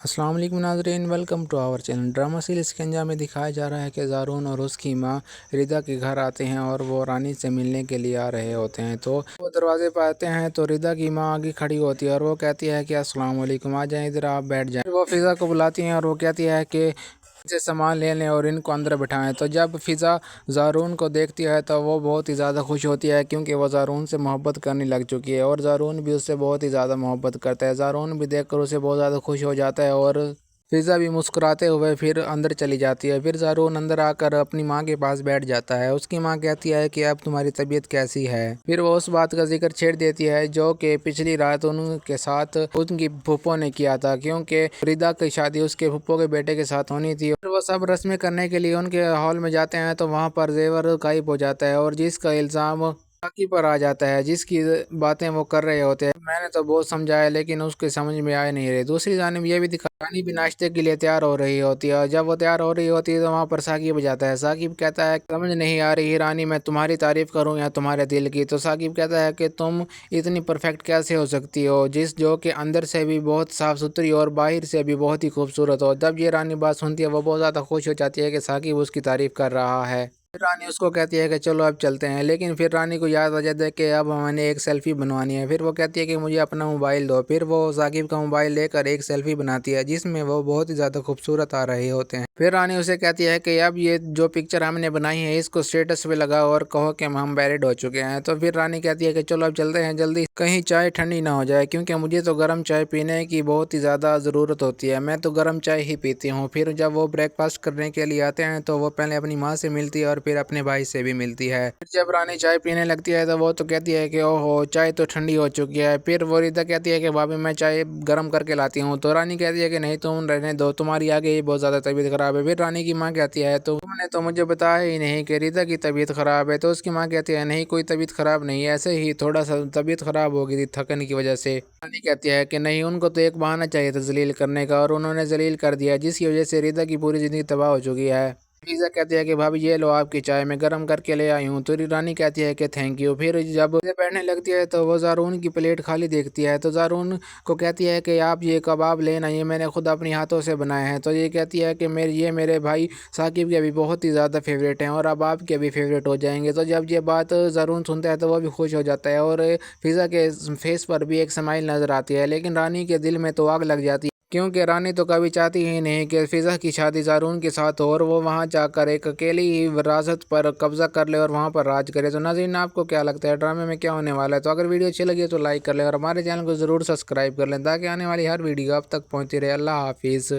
अस्सलाम वालेकुम नाज़रीन, welcome to our channel. Drama series इसके अंजाम में दिखाया जा रहा है कि ज़ारून और उसकी माँ रिदा के घर आते हैं और वो रानी से मिलने के लिए आ रहे होते हैं। तो वो दरवाजे पर आते हैं तो रिदा की माँ आगे खड़ी होती है और वो कहती है कि अस्सलाम वालेकुम, आ जाएं इधर, आप बैठ जाएं। फिर वो फ़िज़ा को बुलाती हैं और वो कहती है कि से सामान ले लें और इनको अंदर बिठाएं। तो जब फ़िज़ा ज़ारून को देखती है तो वो बहुत ही ज़्यादा खुश होती है, क्योंकि वो ज़ारून से मोहब्बत करने लग चुकी है और ज़ारून भी उससे बहुत ही ज़्यादा मोहब्बत करता है। ज़ारून भी देखकर उसे बहुत ज़्यादा खुश हो जाता है और फ़िज़ा भी मुस्कुराते हुए फिर अंदर चली जाती है। फिर ज़ारून अंदर आकर अपनी माँ के पास बैठ जाता है। उसकी माँ कहती है कि अब तुम्हारी तबीयत कैसी है। फिर वो उस बात का जिक्र छेड़ देती है जो कि पिछली रात उनके साथ उनकी फूफो ने किया था, क्योंकि रिदा की शादी उसके फूफो के बेटे के साथ होनी थी। फिर वो सब रस्में करने के लिए उनके हॉल में जाते हैं तो वहाँ पर जेवर गायब हो जाता है और जिसका इल्ज़ाम बाकी पर आ जाता है, जिसकी बातें वो कर रहे होते हैं। मैंने तो बहुत समझाया लेकिन उसके समझ में आ नहीं रही। दूसरी जानिब ये भी दिखा, रानी भी नाश्ते के लिए तैयार हो रही होती है और जब वो तैयार हो रही होती है तो वहाँ पर साकिब जाता है। साकिब कहता है समझ नहीं आ रही रानी, मैं तुम्हारी तारीफ करूँ या तुम्हारे दिल की। तो साकिब कहता है कि तुम इतनी परफेक्ट कैसे हो सकती हो, जो कि अंदर से भी बहुत साफ़ सुथरी और बाहर से भी बहुत ही खूबसूरत हो। जब ये रानी बात सुनती है वो बहुत ज़्यादा खुश हो जाती है कि साकिब उसकी तारीफ कर रहा है। फिर रानी उसको कहती है कि चलो अब चलते हैं, लेकिन फिर रानी को याद आ जाता है कि अब मैंने एक सेल्फ़ी बनवानी है। फिर वो कहती है कि मुझे अपना मोबाइल दो। फिर वो साकिब का मोबाइल लेकर एक सेल्फ़ी बनाती है जिसमें वो बहुत ही ज़्यादा खूबसूरत आ रहे होते हैं। फिर रानी उसे कहती है कि अब ये जो पिक्चर हमने बनाई है इसको स्टेटस पे लगाओ और कहो कि हम मैरिड हो चुके हैं। तो फिर रानी कहती है कि चलो अब चलते हैं जल्दी, कहीं चाय ठंडी ना हो जाए, क्योंकि मुझे तो गर्म चाय पीने की बहुत ही ज़्यादा ज़रूरत होती है। मैं तो गर्म चाय ही पीती हूँ। फिर जब वो ब्रेकफास्ट करने के लिए आते हैं तो वो पहले अपनी माँ से मिलती है और फिर अपने भाई से भी मिलती है। फिर जब रानी चाय पीने लगती है तो वो तो कहती है कि ओहो, चाय तो ठंडी हो चुकी है। फिर वो रिदा कहती है कि भाभी मैं चाय गर्म करके लाती हूँ। तो रानी कहती है कि नहीं, तुम रहने दो, तुम्हारी आगे ही बहुत ज़्यादा तबीयत ख़राब है। फिर रानी की माँ कहती है तो तुमने तो मुझे बताया ही नहीं कि रिदा की तबीयत ख़राब है। तो उसकी माँ कहती है नहीं, कोई तबीयत ख़राब नहीं है, ऐसे ही थोड़ा सा तबीयत ख़राब हो गई थी थकन की वजह से। रानी कहती है कि नहीं, उनको तो एक बहाना चाहिए था जलील करने का और उन्होंने जलील कर दिया, जिसकी वजह से रिदा की पूरी ज़िंदगी तबाह हो चुकी है। फ़िज़ा कहती है कि भाभी ये लो आपकी चाय, मैं गर्म करके ले आई हूँ। तो रानी कहती है कि थैंक यू। फिर जब उसे बैठने लगती है तो वो ज़ारून की प्लेट खाली देखती है। तो ज़ारून को कहती है कि आप ये कबाब लेना, ये मैंने खुद अपने हाथों से बनाए हैं। तो ये कहती है कि मेरे भाई साकिब के भी बहुत ही ज़्यादा फेवरेट हैं और अब आपके भी फेवरेट हो जाएंगे। तो जब ये बात ज़ारून सुनता है तो वो भी खुश हो जाता है और फ़िज़ा के फेस पर भी एक स्माइल नज़र आती है। लेकिन रानी के दिल में तो आग लग जाती है, क्योंकि रानी तो कभी चाहती ही नहीं कि फ़िज़ा की शादी ज़ारून के साथ हो और वो वहाँ जाकर एक अकेली ही विरासत पर कब्ज़ा कर ले और वहाँ पर राज करे। तो नाज़रीन, आपको क्या लगता है ड्रामे में क्या होने वाला है? तो अगर वीडियो अच्छी लगी तो लाइक कर लें और हमारे चैनल को ज़रूर सब्सक्राइब कर लें ताकि आने वाली हर वीडियो आप तक पहुँचती रहे। अल्लाह हाफिज़।